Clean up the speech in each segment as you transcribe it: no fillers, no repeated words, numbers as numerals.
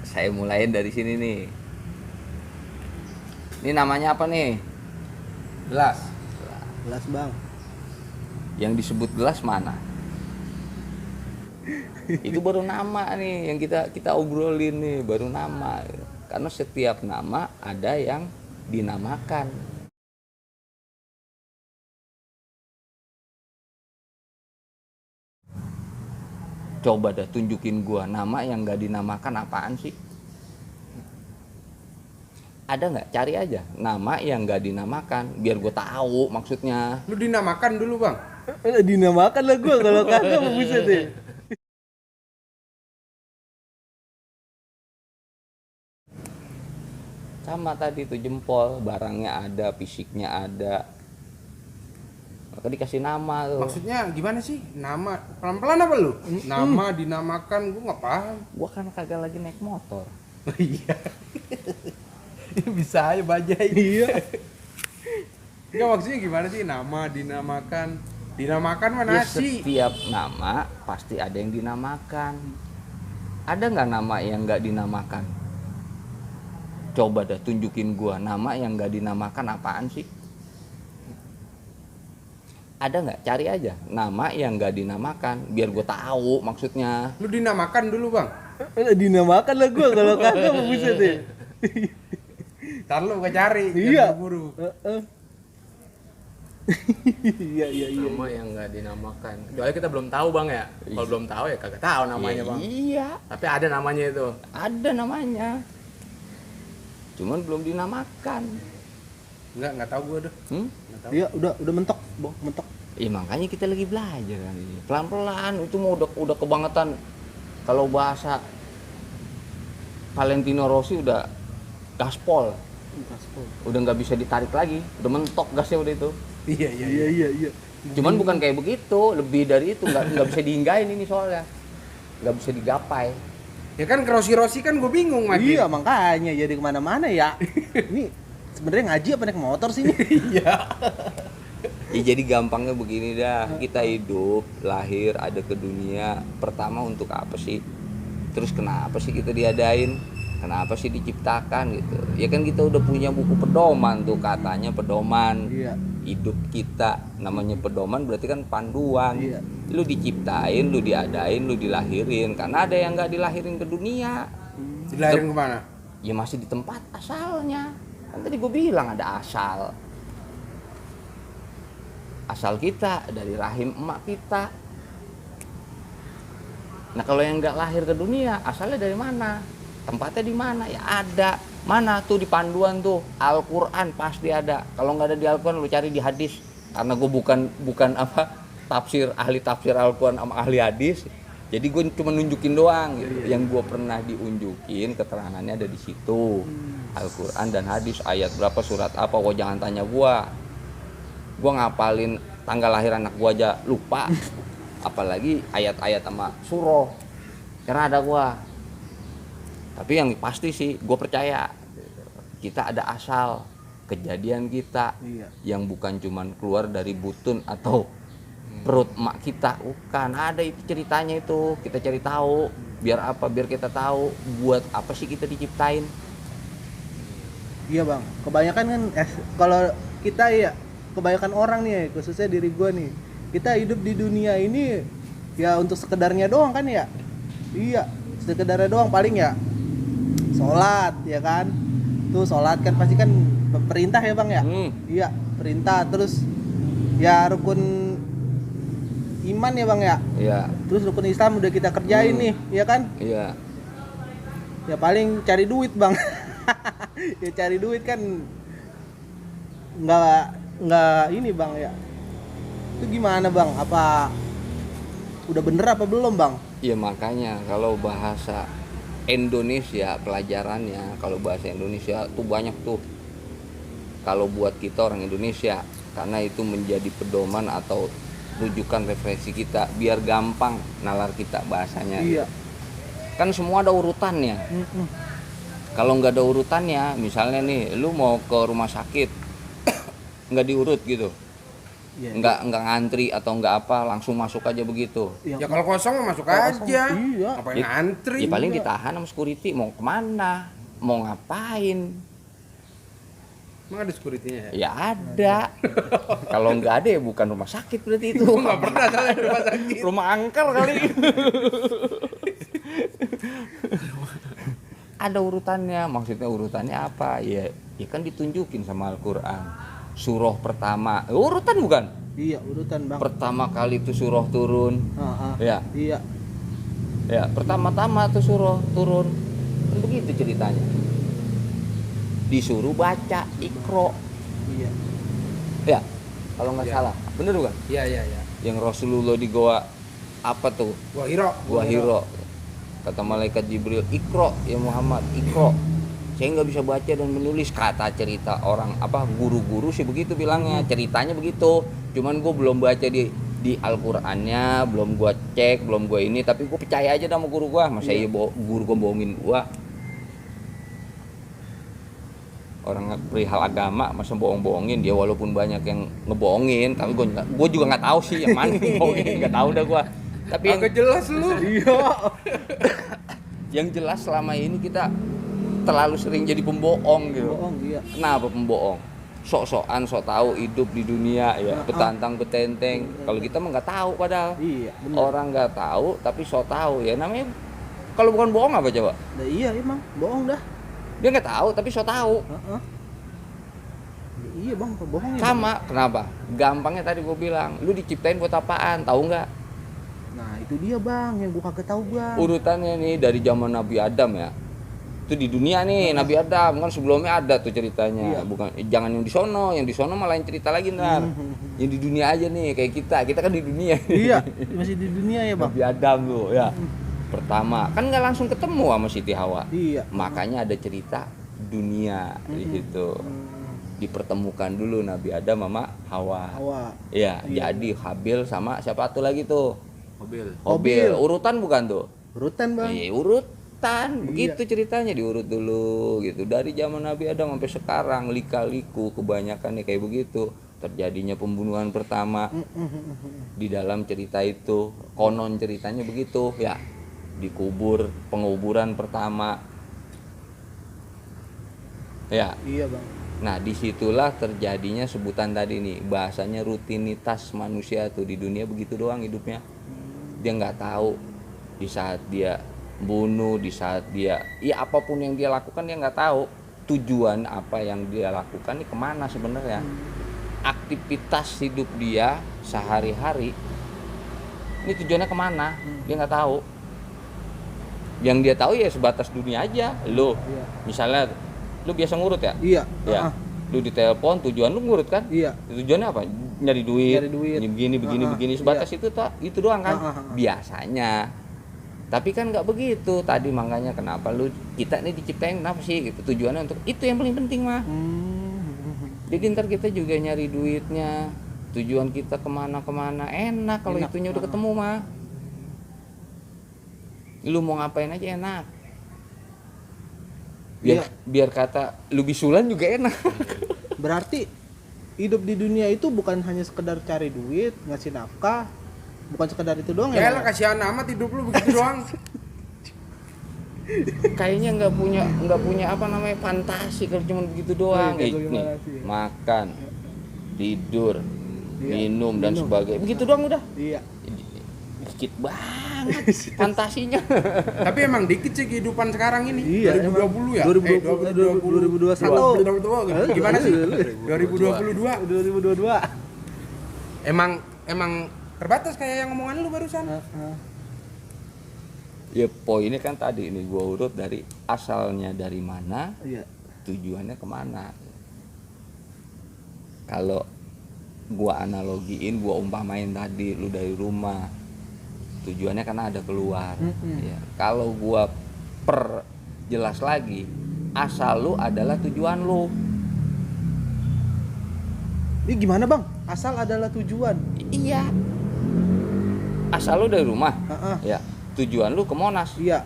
Saya mulain dari sini nih. Ini namanya apa nih? Gelas. Gelas bang. Yang disebut gelas mana? Itu baru nama nih yang kita obrolin nih, baru nama. Karena setiap nama ada yang dinamakan. Coba dah tunjukin gua nama yang gak dinamakan apaan sih? Ada nggak? Cari aja nama yang gak dinamakan biar gue tahu maksudnya. Lu dinamakan dulu bang. Dinamakan lah gue kalau kagak mau buset deh. Sama tadi tuh jempol, barangnya ada, fisiknya ada. Maka dikasih nama tuh. Maksudnya gimana sih? Nama pelan-pelan apa lu? Nama dinamakan, gue nggak paham. Gua kan kagak lagi naik motor. Iya. Bisa aja bajai. Iya. Enggak, maksudnya gimana sih? Nama dinamakan. Dinamakan Ya, mana sih? setiap nama pasti ada yang dinamakan. Ada nggak nama yang nggak dinamakan? Coba dah tunjukin gua nama yang nggak dinamakan apaan sih? Ada nggak? Cari aja nama yang nggak dinamakan biar gue tahu maksudnya. Lu dinamakan dulu bang. Dinamakan lah gue kalau kagak mau buset deh. Ntar lu gak cari. Iya. Jangan buru. Iya. Nama yang nggak dinamakan. Soalnya kita belum tahu bang ya. Kalau belum tahu ya kagak tahu namanya bang. Iya, Tapi ada namanya itu. ada namanya. Cuman belum dinamakan. Nggak tahu gue tuh. Nggak tahu. Iya udah mentok bang, mentok. Makanya kita lagi belajar kan ini. Pelan-pelan itu mah udah kebangetan. Kalau bahasa Valentino Rossi udah gaspol. Udah nggak bisa ditarik lagi, udah mentok gasnya udah itu. Iya. Cuman bukan kayak begitu, lebih dari itu nggak bisa diinggain ini soalnya. Nggak bisa digapai. Ya kan Rossi kan gue bingung lagi. Iya makanya jadi kemana-mana ya. Ini sebenarnya ngaji apa naik motor sih ini? Iya. Ya jadi gampangnya begini dah, kita hidup, lahir, ada ke dunia, pertama untuk apa sih? Terus kenapa sih kita diadain? Kenapa sih diciptakan gitu? Ya kan kita udah punya buku pedoman tuh, katanya pedoman. Iya. Hidup kita, namanya pedoman berarti kan panduan. Iya. Lu diciptain, lu diadain, lu dilahirin. Karena ada yang nggak dilahirin ke dunia, Dilahirin kemana? ya masih di tempat asalnya. Kan tadi gue bilang ada asal. Asal kita dari rahim emak kita. Nah kalau yang nggak lahir ke dunia, asalnya dari mana? Tempatnya di mana? Ya ada. Mana tuh di panduan tuh? Al-Quran pasti ada. Kalau nggak ada di Al-Quran, lu cari di hadis. Karena gue bukan ahli tafsir Al-Quran sama ahli hadis. Jadi gue cuma nunjukin doang gitu. Yang gue pernah diunjukin keterangannya ada di situ. Al-Quran dan hadis, ayat berapa, surat apa. Gue jangan tanya gue ngapalin tanggal lahir anak gue aja lupa. Apalagi ayat-ayat sama surah. Karena ada gue. Tapi yang pasti sih gue percaya kita ada asal kejadian kita. Iya. Yang bukan cuman keluar dari butun atau perut emak kita, bukan, ada itu ceritanya. Itu kita cari tahu biar apa, biar kita tahu buat apa sih kita diciptain. Iya bang, kebanyakan kan kalau kita ya, kebanyakan orang nih, khususnya diri gue nih, kita hidup di dunia ini ya untuk sekedarnya doang kan ya. Iya, sekedarnya doang, paling ya sholat ya kan. Tuh sholat kan pasti kan perintah ya bang ya. Iya, perintah. Terus ya rukun iman ya bang ya. Iya. Terus rukun Islam udah kita kerjain nih, ya kan. Iya. Ya paling cari duit bang. Ya cari duit kan nggak ini bang ya. Itu gimana bang? Apa udah bener apa belum bang? Iya, makanya kalau bahasa Indonesia pelajarannya, kalau bahasa Indonesia tuh banyak tuh. Kalau buat kita orang Indonesia, karena itu menjadi pedoman atau rujukan referensi kita biar gampang nalar kita bahasanya. Iya. Kan semua ada urutannya. Kalau nggak ada urutannya, misalnya nih lu mau ke rumah sakit nggak diurut gitu, Iya. nggak ngantri atau nggak apa, langsung masuk aja begitu. Iya. Ya kalau kosong mah masuk Kalau kosong, aja. iya. Ngapain Ya, ngantri? ya paling ditahan sama security, mau kemana, mau ngapain. Emang ada security-nya ya? Ya ada. Kalau nggak ada ya bukan rumah sakit berarti itu. Gua nggak pernah soalnya di rumah sakit. Rumah angker kali. Ada urutannya, maksudnya urutannya apa? Ya kan ditunjukin sama Al-Qur'an. Surah pertama, urutan bukan? Iya, urutan, Bang. Pertama kali itu surah turun. Ya, Iya. ya, pertama-tama tuh surah turun. Kan begitu ceritanya. Disuruh baca Iqra. Iya. Ya, kalau nggak Ya. salah. Bener bukan? Iya, iya, iya. Yang Rasulullah di goa apa tuh? Gua Hiro. Gua Hiro. Kata malaikat Jibril, Iqra ya Muhammad, Iqra. Saya nggak bisa baca dan menulis, kata cerita orang apa guru-guru sih begitu bilangnya, ceritanya begitu. Cuman gue belum baca di Al-Qur'annya, belum gue cek, belum gue ini, tapi gue percaya aja sama guru gue. Masa iya guru gue bohongin gue? Orang perihal agama masa bohong-bohongin dia, walaupun banyak yang ngebohongin, tapi gue juga nggak tahu sih yang mana yang bohongin, nggak tahu dah gue. Tapi yang Agak jelas lu. Iya. yang jelas selama ini kita terlalu sering jadi pembohong gitu. Bohong, iya. Kenapa pembohong? Sok-sokan, sok tahu hidup di dunia ya, petantang petenteng. Kalau kita mah nggak tahu padahal. Iya, benar. Orang nggak tahu tapi sok tahu ya, namanya kalau bukan bohong apa coba? Nah, iya emang bohong dah. Dia nggak tahu tapi sok tahu. Heeh. Iya, Bang, bohong ya. Sama, kenapa? Gampangnya tadi gue bilang, lu diciptain buat apaan? Tahu nggak? Nah, itu dia, Bang, yang gua kagak tahu, Bang. Urutannya nih dari zaman Nabi Adam ya. Itu di dunia nih, Nabi Adam kan sebelumnya ada tuh ceritanya. Iya. Bukan jangan yang di sono malah yang cerita lagi ntar. Yang di dunia aja nih, kayak kita kan di dunia. Iya, masih di dunia ya, Bang. Nabi Adam tuh ya. Pertama, kan nggak langsung ketemu sama Siti Hawa. Iya. Makanya ada cerita dunia di situ. Dipertemukan dulu Nabi Adam sama Hawa. Hawa. Ya, Iya. jadi Habil sama siapa tuh lagi tuh? Mobil. Habil. Urutan bukan tuh? Urutan, Bang. Urutan, begitu ceritanya, diurut dulu gitu. Dari zaman Nabi Adam sampai sekarang lika-liku kebanyakan nih kayak begitu. Terjadinya pembunuhan pertama di dalam cerita itu, konon ceritanya begitu ya. Dikubur, penguburan pertama. Ya. Iya, Bang. Nah, disitulah terjadinya sebutan tadi nih, bahasanya rutinitas manusia tuh di dunia begitu doang hidupnya. Dia nggak tahu di saat dia bunuh, di saat dia ya apapun yang dia lakukan dia nggak tahu tujuan apa yang dia lakukan ini kemana sebenarnya. Aktivitas hidup dia sehari-hari ini tujuannya kemana, dia nggak tahu. Yang dia tahu ya sebatas dunia aja. Lo Iya. misalnya lu biasa ngurut ya? Iya. Ya. Lu ditelepon, tujuan lu ngurut kan? Iya. Tujuannya apa? Nyari duit. Nyari duit. Begini sebatas itu doang kan? Biasanya. Tapi kan nggak begitu. Tadi makanya kenapa kita nih diciptain kenapa sih gitu, tujuannya untuk itu yang paling penting mah. Jadi ntar kita juga nyari duitnya. Tujuan kita kemana-kemana enak kalau Enak. itunya udah ketemu mah. Lu mau ngapain aja enak. Biar kata lu bisulan juga enak. Berarti hidup di dunia itu bukan hanya sekedar cari duit, ngasih nafkah, bukan sekedar itu doang Ya ya. lah, kasihan amat hidup lu begitu doang. Kayaknya nggak punya apa namanya fantasi kalau cuma begitu doang. Iya, kayak Nih, gimana sih? makan, tidur, Iya, minum dan minum. sebagainya. Begitu doang udah. Iya. Dikit banget fantasinya. Tapi emang dikit sih kehidupan sekarang ini. Iya, 2020 ya? 2021. 2021. Gimana sih? 2022. 2022. Emang terbatas kayak yang ngomongan lu barusan. Ya poinnya kan tadi ini gua urut dari asalnya dari mana, Iya. tujuannya kemana. Kalau gua analogiin, gua umpamain tadi lu dari rumah, tujuannya karena ada keluar. Ya, kalau gua perjelas lagi, asal lu adalah tujuan lu. Ini gimana, Bang? Asal adalah tujuan. Iya. Asal lu dari rumah, Heeh. ya. Tujuan lu ke Monas. Iya.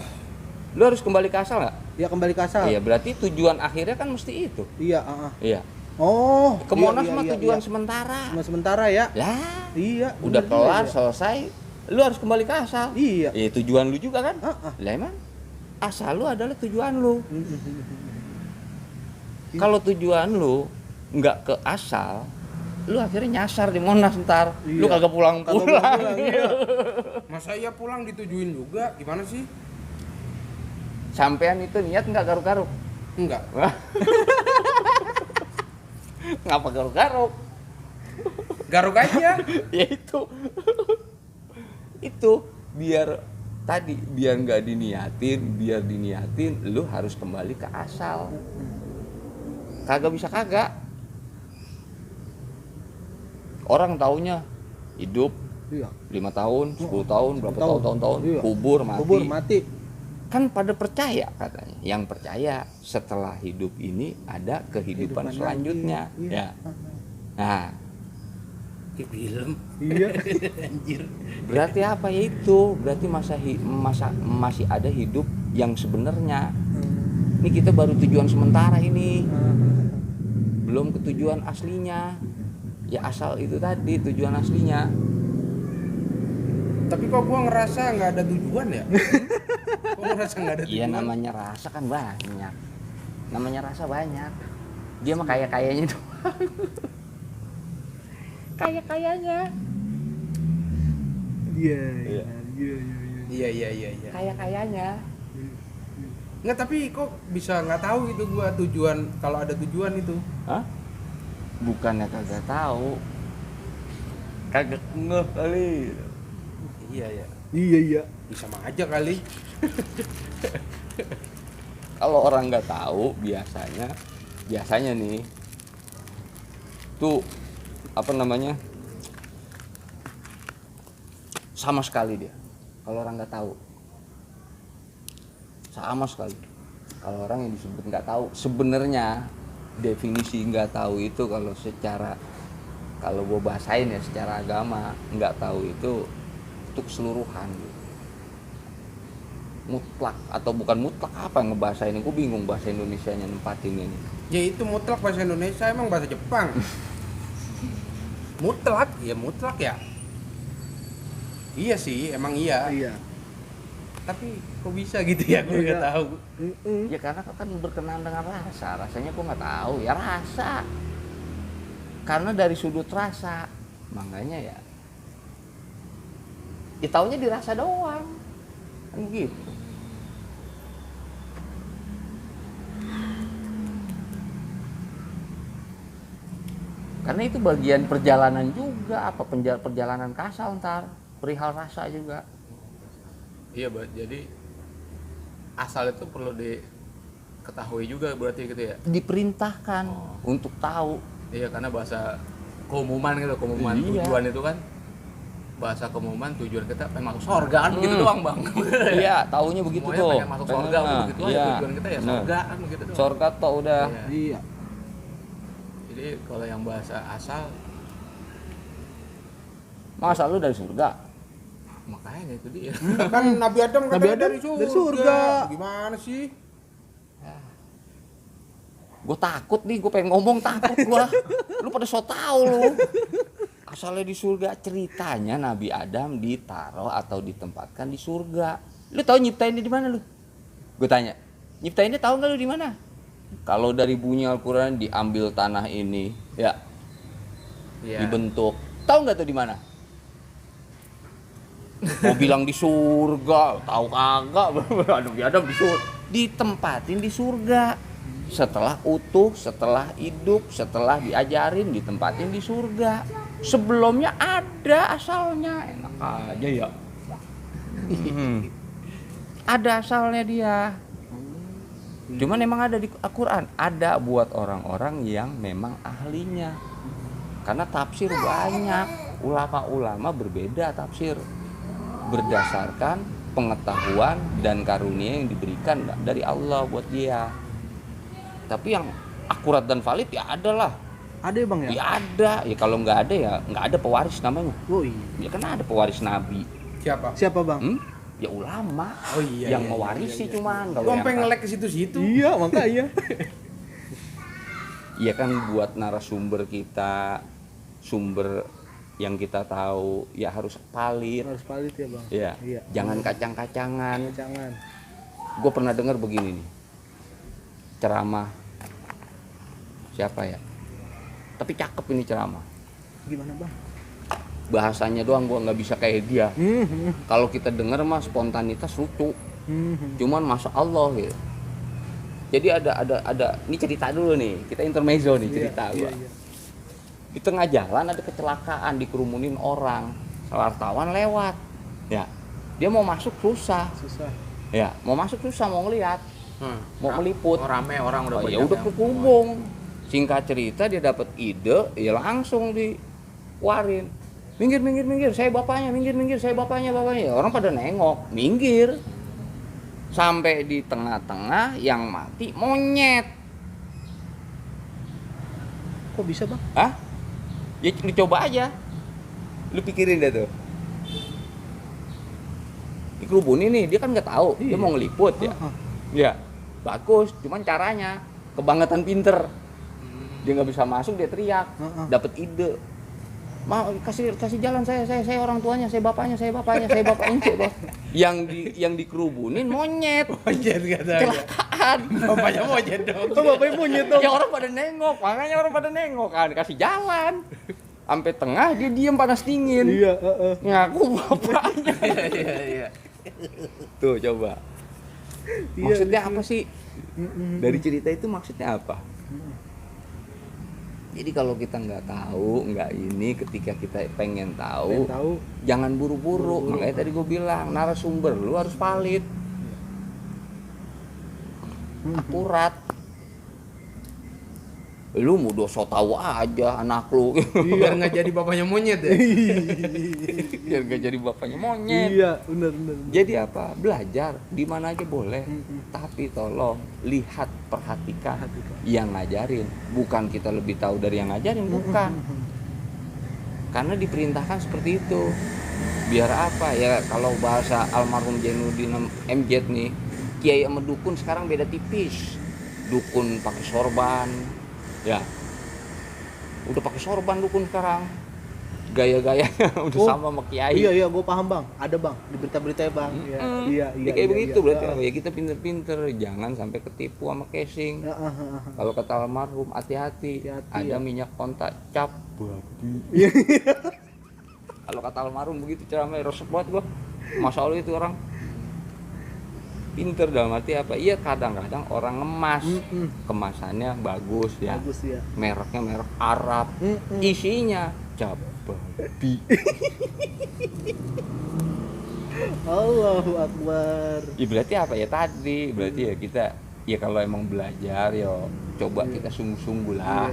Lu harus kembali ke asal nggak? Ya kembali ke asal. Iya, berarti tujuan akhirnya kan mesti itu. Iya, Iya. Oh, Ke Monas iya, mah iya, tujuan iya. sementara. Cuma sementara ya. Lah, Iya. udah bener juga kelar ya. selesai, lu harus kembali ke asal. Iya. Ya tujuan lu juga kan? Heeh. Lah emang asal lu adalah tujuan lu. Kalau tujuan lu nggak ke asal, lu akhirnya nyasar di Monas ntar. Lu Iya. kagak pulang-pulang. Pulang, iya. Masa iya pulang ditujuin juga? Gimana sih? Sampean itu niat nggak garuk-garuk? Enggak. Ngapa garuk-garuk? Garuk aja. Ya itu biar tadi biar nggak biar diniatin lu harus kembali ke asal. Kagak bisa kagak. Orang taunya hidup Iya. 5 tahun, 10 tahun, berapa tahun-tahun, Iya. kubur mati. Kubur mati. Kan pada percaya katanya. Yang percaya setelah hidup ini ada kehidupan Kehidupan selanjutnya. lagi. Ya. Iya. Nah, Di film. Iya. Anjir. berarti apa ya itu? Berarti masih ada hidup yang sebenarnya. Ini kita baru tujuan sementara ini. Belum ke tujuan aslinya. Ya asal itu tadi tujuan aslinya. Tapi kok gua ngerasa nggak ada tujuan ya? Kok ngerasa nggak ada tujuan? Iya namanya rasa kan banyak. Namanya rasa banyak. Dia mah kayaknya doang. Kayaknya. Iya. Iya. Iya. Iya. Kayaknya. Nggak, tapi kok bisa nggak tahu gitu gua tujuan, kalau ada tujuan itu. Hah? Bukannya kagak tahu. Kagak ngeh kali. Iya ya. Iya. Bisa mah aja kali. Kalau orang nggak tahu biasanya nih tuh apa namanya sama sekali dia. Kalau orang nggak tahu sama sekali. Kalau orang yang disebut nggak tahu sebenarnya definisi nggak tahu itu kalau gue bahasain ya secara agama, nggak tahu itu keseluruhan gitu. Mutlak atau bukan mutlak apa ngebahasain ini, gue bingung bahasa Indonesianya nempatin ini. Ya itu mutlak bahasa Indonesia, emang bahasa Jepang. Mutlak ya. Iya sih, emang iya. Iya. Tapi kok bisa gitu ya, gue nggak tahu. Ya karena kan berkenaan dengan rasanya gue nggak tahu ya rasa. Karena dari sudut rasa, makanya ya taunya dirasa doang, kan begitu. Karena itu bagian perjalanan juga, perjalanan kasal ntar, perihal rasa juga. Iya, jadi asal itu perlu diketahui juga berarti gitu ya. Diperintahkan untuk tahu. Iya, karena bahasa keumuman gitu, Iya. tujuan itu kan bahasa keumuman tujuan kita memang surga kan begitu doang, Bang. Iya, taunya begitu Semuanya tuh. pengen masuk surga begitu aja, Iya. tujuan kita ya Nah, surga kan begitu doang. surga toh udah. Iya. Iya. Jadi kalau yang bahasa asal Masa lu dari surga? makanya itu dia. Kan Nabi Adam Nabi katanya Adam dari surga. dari surga. Gimana sih? Gue takut nih, gue pengen ngomong takut gua. Lu pada so tau lu. Asalnya di surga, ceritanya Nabi Adam ditaruh atau ditempatkan di surga. Lu tahu nyiptainnya di mana lu? Gue tanya. Nyiptainnya tahu nggak lu di mana? Kalau dari bunyi Al-Qur'an diambil tanah ini, ya, Iya. dibentuk. Tahu nggak tuh di mana? Mau bilang di surga, tahu kagak? Nabi Adam di surga. Ditempatin di surga. Setelah utuh, setelah hidup, setelah diajarin, ditempatin di surga. Sebelumnya ada asalnya, enak aja ya. Ada asalnya dia. Cuman emang ada di Al-Quran, ada buat orang-orang yang memang ahlinya. Karena tafsir banyak, ulama-ulama berbeda tafsir berdasarkan pengetahuan dan karunia yang diberikan dari Allah buat dia. Tapi yang akurat dan valid ya ada lah. Ada ya Bang ya? Ya ada. Ya kalau nggak ada ya nggak ada pewaris namanya. Oh iya. Ya kan ada pewaris nabi. Siapa? Siapa Bang? Ya ulama. Oh iya. Yang mewarisi cuman. Kalau Gua yang sampai nge-lag ke situ-situ. Iya, makanya. Ya kan buat narasumber kita, sumber yang kita tahu ya harus valid. Harus valid ya bang. Ya, Iya. jangan kacang-kacangan. Jangan. Gue pernah dengar begini nih, ceramah siapa ya? Tapi cakep ini ceramah. Gimana bang? Bahasanya doang gue nggak bisa kayak dia. Kalau kita dengar mah spontanitas lucu. Cuman masya Allah gitu. Jadi ada ini cerita dulu nih, kita intermezzo nih cerita gua. Iya. Di tengah jalan ada kecelakaan, dikerumunin orang, wartawan lewat. Ya, dia mau masuk susah. Ya, mau masuk susah, mau ngeliat, mau meliput. Rame orang udah Oh, banyak. ya udah yang- kekubung. Singkat cerita dia dapat ide, ya langsung dikeluarin. Minggir, saya bapaknya, saya bapaknya. Ya, orang pada nengok, minggir. Sampai di tengah-tengah yang mati monyet. Kok bisa bang? Hah? Ya dicoba aja. Lu pikirin deh tuh. Dikerubuni nih, dia kan nggak tahu, dia mau ngeliput ya. Ya, bagus, cuman caranya kebangetan pinter. Dia nggak bisa masuk, dia teriak, dapat ide. Mau kasih jalan saya orang tuanya, saya bapaknya. Yang dikerubunin monyet. Monyet katanya. Kecelakaan. Bapaknya monyet dong. Oh bapaknya monyet dong. Ya orang pada nengok, makanya orang pada nengok kan, kasih jalan. Sampai tengah dia diem panas dingin. Iya. Ngaku bapaknya. Iya. Tuh coba. Iya, Maksudnya apa sih? Dari cerita itu maksudnya apa? Jadi kalau kita nggak tahu, nggak ini, ketika kita pengen tahu, jangan buru-buru. Makanya tadi gue bilang, narasumber lu harus valid, akurat. Lu mau dosa tahu aja anak lu, Biar nggak jadi bapaknya monyet ya. biar gak jadi bapaknya monyet. Iya, benar. Jadi apa? Belajar di mana aja boleh, tapi tolong lihat, perhatikan yang ngajarin. Bukan kita lebih tahu dari yang ngajarin, bukan. Karena diperintahkan seperti itu. Biar apa ya? Kalau bahasa almarhum Jainuddin MZ nih, kiai sama dukun sekarang beda tipis. Dukun pakai sorban, ya. Udah pakai sorban dukun sekarang. Gaya-gayanya udah sama sama kiai. Iya, gue paham bang. Ada bang di berita-berita ya bang. Iya. Ya kayak begitu berarti apa ya, kita pinter-pinter, jangan sampai ketipu sama casing. Kalau kata almarhum, hati-hati, ada minyak kontak cap babi. Kalau kata almarhum begitu ceramahnya, resep banget gua. Masya Allah itu orang pinter dalam arti apa? Iya, kadang-kadang orang ngemas, kemasannya bagus ya, mereknya merek Arab, isinya cap babi. Allahu Akbar. Ya berarti apa ya tadi? Berarti ya kita ya kalau emang belajar ya coba kita sungguh-sungguh lah.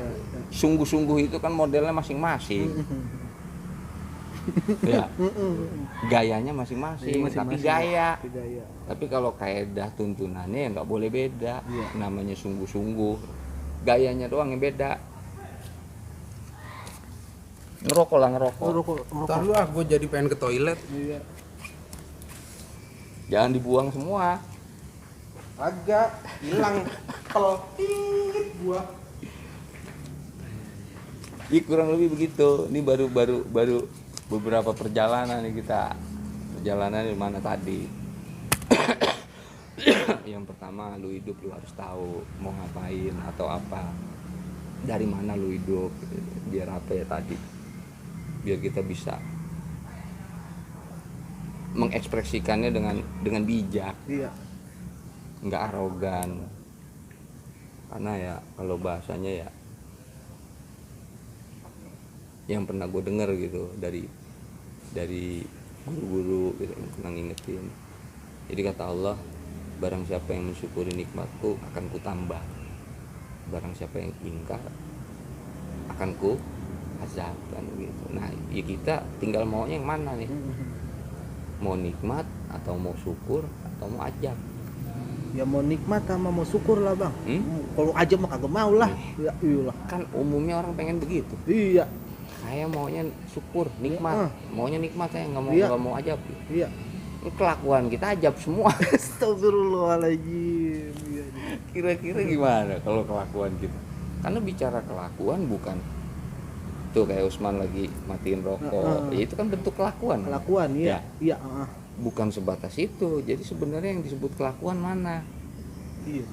Sungguh-sungguh itu kan modelnya masing-masing. Ya. Gayanya masing-masing, tapi gaya. Tapi kalau kaedah tuntunannya ya nggak boleh beda. Namanya sungguh-sungguh. Gayanya doang yang beda. Ngerokok lah, ngerokok. Ntar lu gue jadi pengen ke toilet. Iya. Jangan dibuang semua. Agak hilang pel gua. Iya, kurang lebih begitu. Ini baru beberapa perjalanan nih kita. Perjalanan di mana tadi? Yang pertama, lu hidup lu harus tahu mau ngapain atau apa. Dari mana lu hidup? Biar apa ya tadi? Biar kita bisa mengekspresikannya dengan bijak. Iya. Nggak arogan. Karena ya kalau bahasanya ya yang pernah gue denger gitu dari guru-guru gitu yang pernah ngingetin. Jadi kata Allah, barang siapa yang mensyukuri nikmatku akan ku tambah, barang siapa yang ingkar akan ku azab, kan gitu. Nah ya kita tinggal maunya yang mana nih, mau nikmat atau mau syukur atau mau ajab. Ya mau nikmat sama mau syukur lah bang. Kalau aja mah kagak mau lah. Ya iyalah. Kan umumnya orang pengen begitu. Iya. Saya maunya syukur, nikmat. Maunya nikmat, saya nggak mau ajab. Iya. Kelakuan kita ajab semua. Astagfirullahaladzim. Iya. Kira-kira gimana kalau kelakuan kita? Karena bicara kelakuan bukan tuh kayak Usman lagi matiin rokok, ya itu kan bentuk kelakuan. Kelakuan, iya. Iya, Bukan sebatas itu. Jadi sebenarnya yang disebut kelakuan mana? Iya.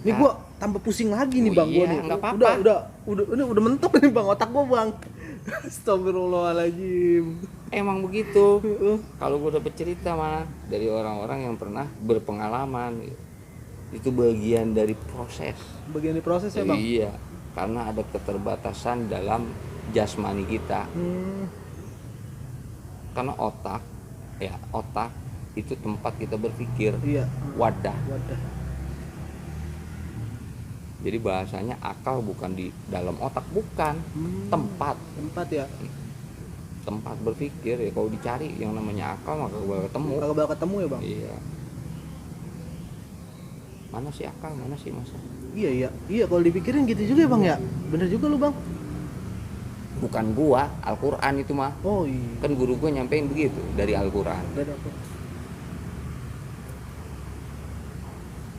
Ini gua tambah pusing lagi nih, Bang. Iya, Gua nih. nggak apa-apa. Udah mentok nih, Bang, otak gua, Bang. Astagfirullahaladzim. Emang begitu. Kalau gue dapet cerita mah dari orang-orang yang pernah berpengalaman, itu bagian dari proses. Bagian di proses ya, Bang? Iya, karena ada keterbatasan dalam jasmani kita. Karena otak itu tempat kita berpikir. Iya. Wadah. Wadah. Jadi bahasanya akal bukan di dalam otak, bukan. Tempat Ya. Tempat berpikir ya. Kalau dicari yang namanya akal maka bakal ketemu. Kagak bakal ketemu ya, Bang? Iya. Mana sih akal, mana sih masa? Iya. Kalau dipikirin gitu juga ya, Bang ya. Bener juga lu, Bang. Bukan gua, Al-Quran itu mah. Oh iya. Kan guru gua nyampein begitu dari Al-Quran. Dari apa?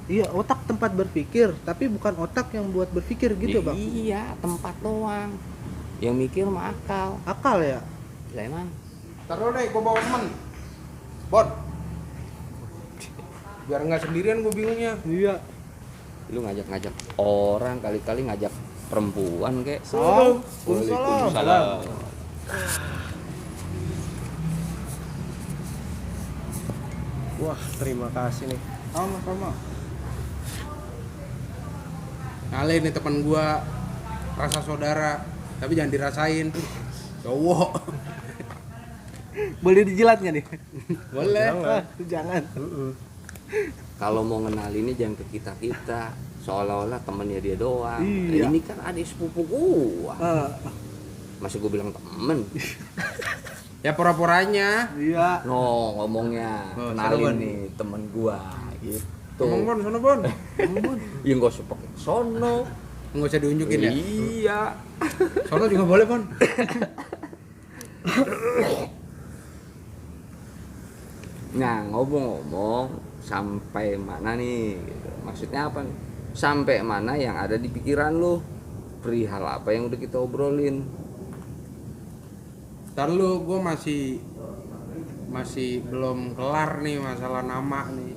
Iya, otak tempat berpikir, tapi bukan otak yang buat berpikir gitu, Bang. Iya, tempat doang. Yang mikir mah akal. Akal ya. Lah emang. Taruh deh, gua bawa temen. Bon. Biar nggak sendirian gua bingungnya. Iya. Lu ngajak-ngajak orang, kali-kali ngajak perempuan kek. Waalaikumsalam. Wah, terima kasih nih. Sama. Nale nih teman gua, rasa saudara, tapi jangan dirasain. Cowok. Boleh dijilat nggak nih? Boleh. Jangan. Kalau mau ngenalinnya jangan ke kita-kita, seolah-olah temennya dia doang. Iya. Ini kan adik sepupu gua. Masih gua bilang temen. Ya pura-puranya. Iya. No, ngomongnya Oh, kenalin seru, Bon. nih temen gua gitu. Ngomong Bon, sono Bon. Ya nggak usah pakai sono. Nggak usah diunjukin ya. Iya. Sono juga boleh Bon. Nah, ngomong-ngomong sampai mana nih? Gitu. Maksudnya apa nih? Sampai mana yang ada di pikiran lu? Perihal apa yang udah kita obrolin? Ntar lu, gue masih belum kelar nih masalah nama nih.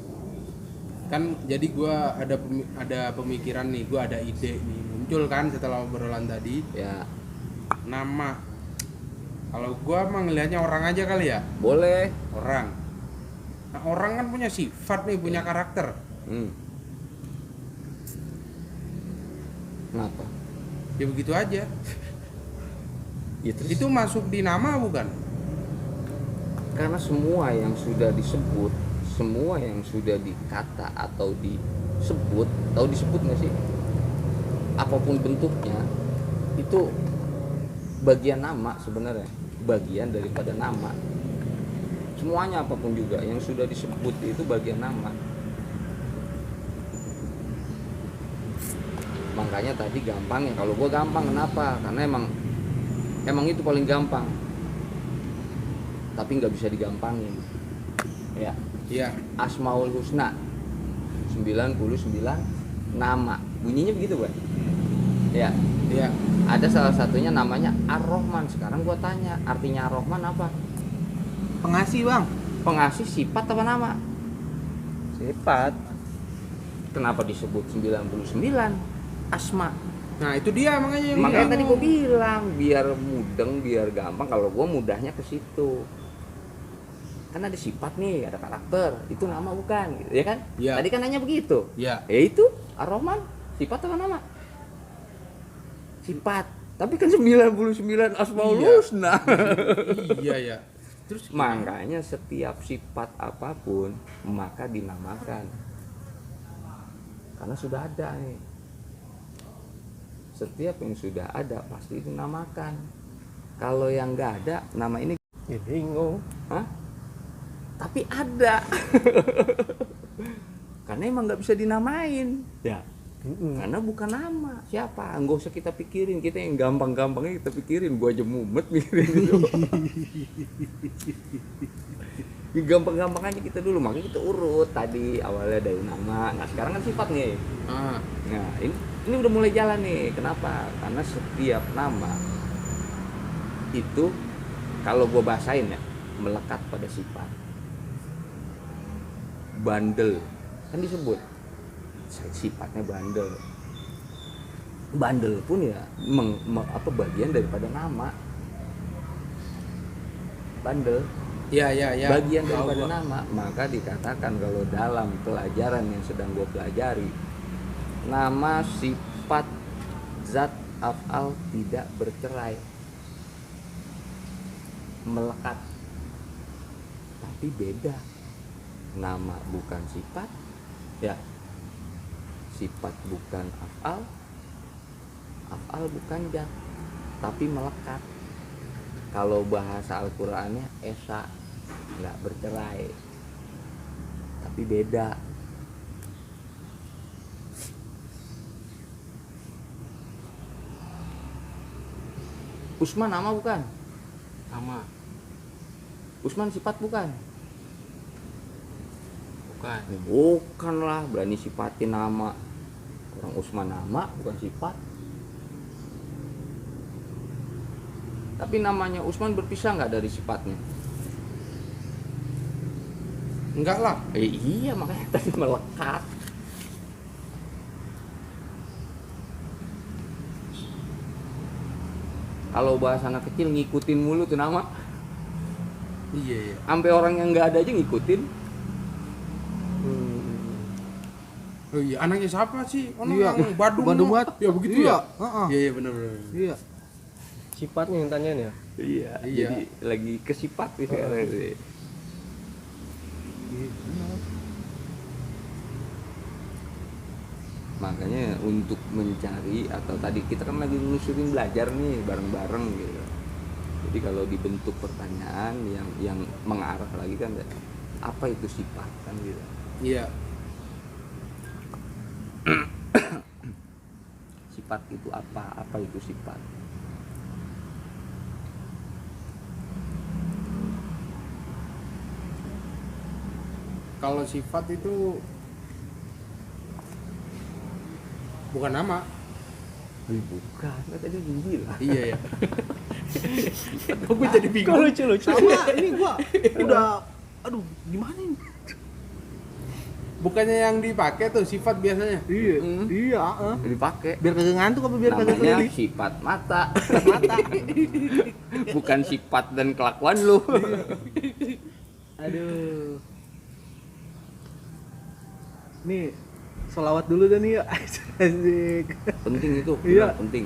Kan jadi gue ada pemikiran nih, gue ada ide nih muncul kan setelah obrolan tadi. Ya, Nama. Kalau gue mah ngelihatnya orang aja kali ya. boleh. Orang. Nah, orang kan punya sifat nih, punya karakter. Kenapa? Ya begitu aja. Ya, terus Itu masuk di nama bukan? karena semua yang sudah disebut, semua yang sudah dikata atau disebut, tahu disebut nggak sih? Apapun bentuknya, itu bagian nama sebenarnya, bagian daripada nama. Semuanya apapun juga yang sudah disebut itu bagian nama. Makanya tadi gampang ya, kalau gua gampang kenapa? Karena emang itu paling gampang. Tapi nggak bisa digampangin. Ya, Iya. Asmaul Husna 99 nama. Bunyinya begitu, Bang. Ya, Iya. ada salah satunya namanya Ar-Rahman. Sekarang gua tanya, artinya Ar-Rahman apa? Pengasih, Bang. Pengasih sifat apa nama? Sifat. Kenapa disebut 99? Asma. Nah, itu dia makanya yang Makanya tadi bingung. gue bilang biar mudeng, biar gampang. Kalau gue mudahnya ke situ. Kan ada sifat nih, ada karakter. Itu nama bukan, gitu ya kan? Iya. Tadi kan nanya begitu. Iya. Ya itu Ar-Rahman, sifat apa nama? Sifat. Tapi kan 99 Asmaul Iya. Husna. Iya ya. Terus Makanya setiap sifat apapun maka dinamakan. Karena sudah ada nih. Setiap yang sudah ada pasti dinamakan. Kalau yang nggak ada, nama ini Ya bingung. hah? Tapi ada. Karena emang nggak bisa dinamain. Ya. Karena bukan nama. Siapa? Nggak usah kita pikirin. Kita yang gampang-gampangnya kita pikirin. Gua aja mumet mikirin itu. Ya, gampang-gampang aja kita dulu. Makanya kita urut tadi awalnya dari nama. Nah sekarang kan sifat nih. ah, Nah ini ini udah mulai jalan nih. Kenapa? Karena setiap nama itu kalau gue bahasain ya melekat pada sifat. Bandel kan disebut sifatnya bandel. Bandel pun ya bagian daripada nama. Bandel Ya. bagian Tahu daripada gua. nama. Maka dikatakan kalau dalam pelajaran yang sedang gue pelajari, nama, sifat, zat, af'al tidak bercerai, melekat. Tapi beda, nama bukan sifat ya, sifat bukan af'al, af'al bukan zat, tapi melekat. Kalau bahasa Al-Qur'annya esa, nggak bercerai, tapi beda. Usman nama bukan? Nama Usman sifat bukan? bukan. Bukan lah, berani sifatin nama. Orang Usman nama bukan sifat. Tapi namanya Usman berpisah nggak dari sifatnya? Enggak lah. Iya, makanya tadi melekat. Kalau bahasa anak kecil ngikutin mulu tuh nama. Iya. Sampai orang yang nggak ada aja ngikutin. Oh iya, anaknya siapa sih? Orang Iya. yang Badung. Bandung no? banget. Ya begitu Iya, ya? heeh. Iya, benar. Iya. Sifatnya yang tanyain ya. Iya, Iya. jadi lagi ke sifat nih sekarang sih. Makanya untuk mencari atau tadi kita kan lagi nelusurin belajar nih bareng-bareng gitu. Jadi kalau dibentuk pertanyaan yang mengarah lagi kan apa itu sifat kan gitu. Iya. Sifat itu apa? Apa itu sifat? Kalau sifat itu bukan nama. Bukan, kan tadi udah bilang. Iya ya. Kok gue jadi bingung? Lucu. Sama ini gua udah aduh gimana ini? Bukannya yang dipakai tuh sifat biasanya. Iya, iya, Dipakai. biar kagak ngantuk apa biar kagak Namanya keliling? sifat mata. Bukan sifat dan kelakuan lu. Aduh. Nih, sholawat dulu dah nih yuk. Asik. Penting itu, Iya. benar, penting.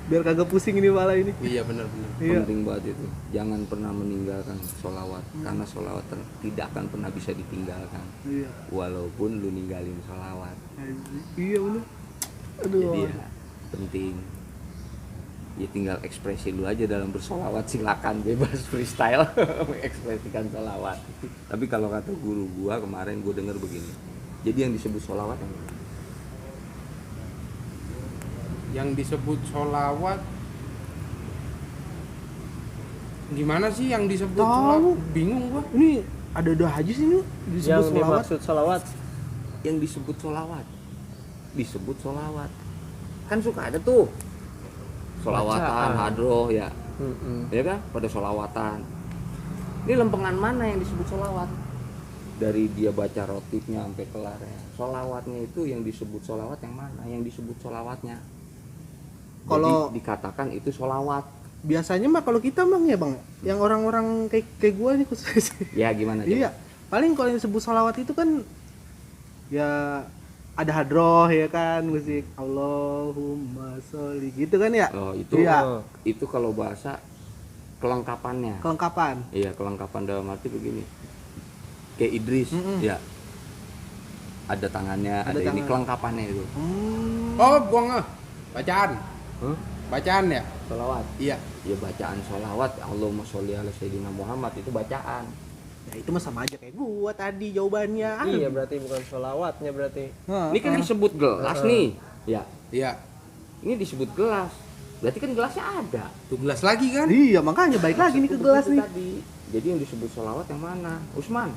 Biar kagak pusing ini malah ini. Iya benar-benar. Iya. Penting banget itu. Jangan pernah meninggalkan sholawat, karena sholawat tidak akan pernah bisa ditinggalkan. Iya. Walaupun lu ninggalin sholawat. Asik. Iya bener. Aduh. Jadi ya penting. Ya tinggal ekspresi lu aja dalam bersolawat, silakan bebas freestyle mengekspresikan sholawat. Tapi kalau kata guru gua kemarin gua dengar begini. Jadi yang disebut sholawat yang mana? Yang disebut sholawat gimana sih yang disebut Tahu. sholawat? Bingung gua. Ini ada hadis ini disebut Yang sholawat. dimaksud salawat. Yang disebut sholawat, disebut sholawat kan suka ada tuh sholawatan, Bacaan. hadroh ya, Mm-mm. ya kan pada sholawatan. Ini lempengan mana yang disebut sholawat? Dari dia baca rotibnya sampai kelarnya. Sholawatnya itu yang disebut sholawat yang mana? Yang disebut sholawatnya. Kalau- Jadi dikatakan itu sholawat. Biasanya mah kalau kita mah ya bang, yang orang-orang kayak gua nih khusus. Ya gimana? coba? Iya, paling kalau yang disebut sholawat itu kan ya ada hadroh ya kan, musik Allahumma sholli gitu kan ya. Oh itu, Iya. itu kalau bahasa kelengkapannya. Kelengkapan. Iya, kelengkapan dalam arti begini. Kayak Idris, Mm-mm. ya. Ada tangannya, Ada ada ini tangan. kelengkapannya itu. Oh, gua nggak. Bacaan. Hah? Bacaan ya? Sholawat. Iya. Ya bacaan sholawat, Allahumma sholli ala sayyidina Muhammad itu bacaan. Ya itu mah sama aja kayak gua tadi jawabannya. Iya berarti bukan sholawatnya berarti. Hah, Ini kan disebut gelas nih. Ya, Iya. ini disebut gelas. Berarti kan gelasnya ada. Tuh gelas lagi kan? Iya, makanya baik lagi nih ke Itu gelas begitu nih. tadi. Jadi yang disebut sholawat yang mana? Usman.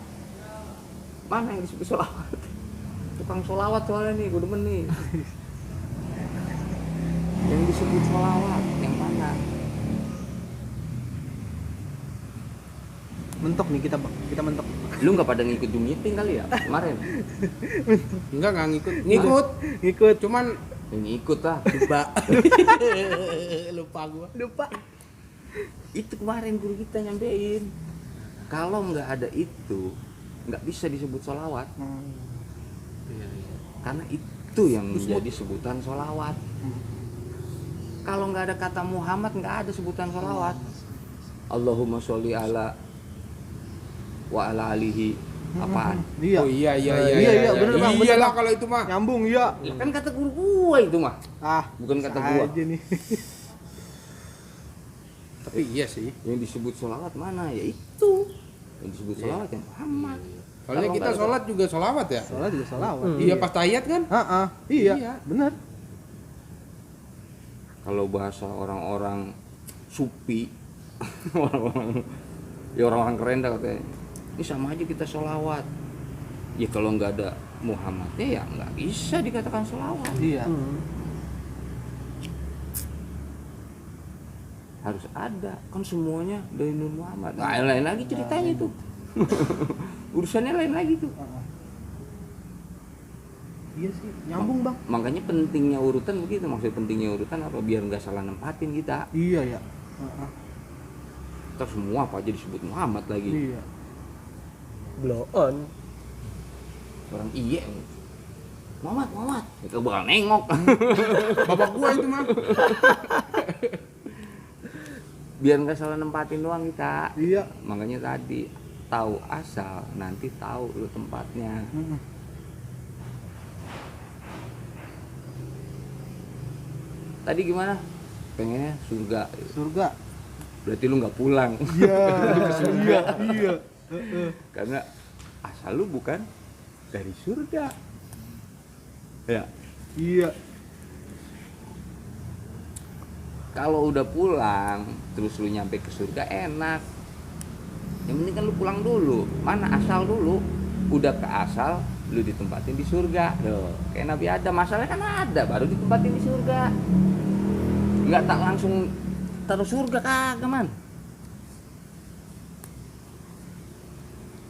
Mana yang disebut sholawat? Tukang sholawat soalnya nih, gue demen nih. Yang disebut sholawat yang mana? Mentok nih kita bang, kita mentok. Lu nggak pada ngikut Zoom meeting kali ya kemarin? Enggak ngikut. Ngikut. Ngikut. Cuman Ini ikut lah. lupa. Lupa gua. Lupa. Itu kemarin guru kita nyampein. Kalau nggak ada itu, nggak bisa disebut sholawat. Iya, iya. Karena itu yang menjadi sebutan sholawat. Kalau nggak ada kata Muhammad, nggak ada sebutan sholawat. Allahumma sholli ala wa ala alihi apaan? Iya. Oh iya iya Iya, iya. iya, bener, Bang, bener, Iyalah Bang. kalau itu mah. Nyambung iya. Ya kan kata guru gua itu mah, Ah, bukan kata bisa gua. aja nih. Tapi iya sih. Yang disebut sholawat mana? Ya itu. Yang disebut sholawat yang Muhammad. Soalnya Kalau kita nggak ada- sholat juga sholawat ya. Soalnya juga salawat. Iya pas tahiyat kan? Iya, Iya. benar. Kalau bahasa orang-orang supi, orang-orang ya orang-orang keren dah katanya. Ini sama aja kita sholawat. Ya kalau nggak ada Muhammadnya ya nggak bisa dikatakan sholawat. Iya. Harus ada, kan semuanya dari Nur Muhammad. Nah, lain lagi ceritanya tuh. Urusannya lain lagi tuh. Iya sih, nyambung bang. Makanya pentingnya urutan begitu. Maksud pentingnya urutan apa? Biar nggak salah nempatin kita. Iya ya. Terus semua apa aja disebut Muhammad lagi. Iya. Blow on. Orang iya. Muhammad. Itu bakal nengok. Bapak gua itu mah. Biar nggak salah nempatin doang kita. Iya. Makanya tadi tahu asal, nanti tahu lu tempatnya. Tadi gimana? Pengennya surga. Surga. Berarti lu nggak pulang. Iya. Iya. Iya. Karena asal lu bukan dari surga. Ya. Iya. Kalau udah pulang, terus lu nyampe ke surga enak. Yang penting kan lu pulang dulu. Mana asal dulu. Udah ke asal, lu ditempatin di surga. Tuh, kayak Nabi Adam, masalahnya kan ada, baru ditempatin di surga. Nggak tak langsung taruh surga kagak man.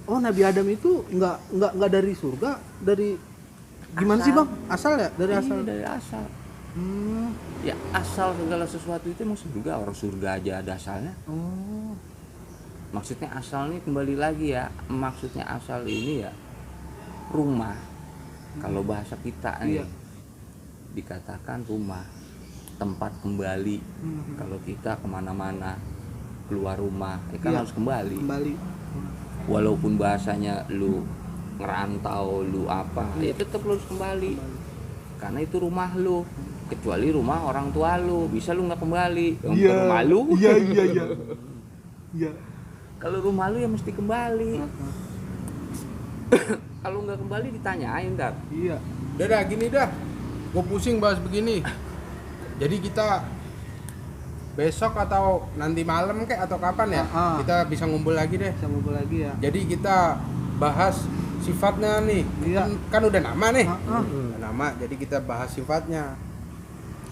Oh, Nabi Adam itu nggak dari surga, dari gimana Asal. sih bang? Asal ya? Dari Iya, asal. dari asal. Hmm. Ya asal segala sesuatu itu emang surga, orang surga aja ada asalnya. Oh. Maksudnya asal nih kembali lagi ya, maksudnya asal ini ya rumah. Kalau bahasa kita nih Iya. dikatakan rumah, tempat kembali. Kalau kita kemana-mana keluar rumah, ya kan Iya. harus kembali. Kembali. Walaupun bahasanya lu ngerantau, lu apa, ya tetap lu harus kembali. Karena itu rumah lu. Kecuali rumah orang tua lu, bisa lu nggak kembali. Yang bukan rumah lu. Iya. Iya. Kalau rumah lu ya mesti kembali. Kalau nggak kembali ditanyain ntar. Iya. Udah dah gini dah. Gua pusing bahas begini. Jadi kita besok atau nanti malam kek atau kapan ya? Kita bisa ngumpul lagi deh. Bisa ngumpul lagi ya. Jadi kita bahas sifatnya nih. Iya. Kan udah nama nih. Ah. Udah nama, jadi kita bahas sifatnya.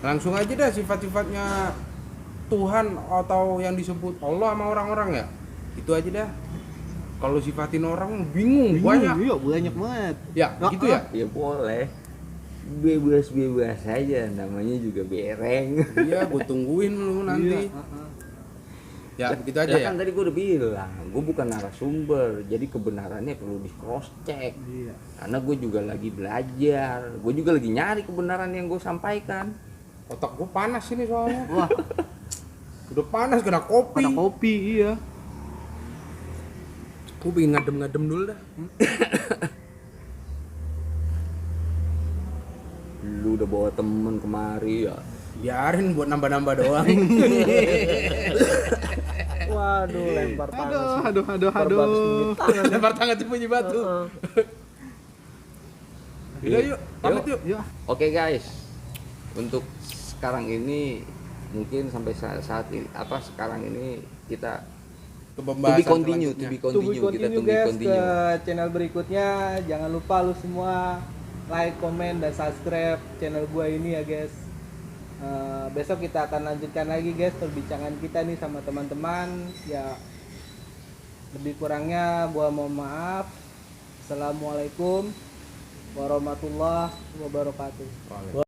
Langsung aja dah sifat-sifatnya Tuhan atau yang disebut Allah sama orang-orang ya. Itu aja dah. Kalau sifatin orang bingung banyak. Iya, banyak banget. Ya, gitu ya. Ya boleh. Bebas-bebas aja, namanya juga bereng. Iya, gue tungguin lu nanti. Ya, begitu aja ya. Kan tadi gue udah bilang, gue bukan narasumber, jadi kebenarannya perlu di cross check. Iya. Karena gue juga lagi belajar, gue juga lagi nyari kebenaran yang gue sampaikan. Otak gue panas ini soalnya. Wah, Udah panas kena kopi. ada kopi, iya. Gue pengen ngadem-ngadem dulu dah. Lu udah bawa temen kemari ya. Biarin buat nambah-nambah doang. Waduh, lempar tangan. Aduh. Lempar tangan tuh bunyi batu. Udah yuk, pamit yuk. Iya. Oke guys, untuk sekarang ini mungkin sampai saat ini sekarang ini kita Ke to pembahasan be continue, selanjutnya. kita to be guys continue. ke channel berikutnya. Jangan lupa lu semua like, komen, dan subscribe channel gua ini ya guys. Besok kita akan lanjutkan lagi guys perbincangan kita nih sama teman-teman. Ya lebih kurangnya gua mohon maaf. Assalamualaikum warahmatullahi wabarakatuh.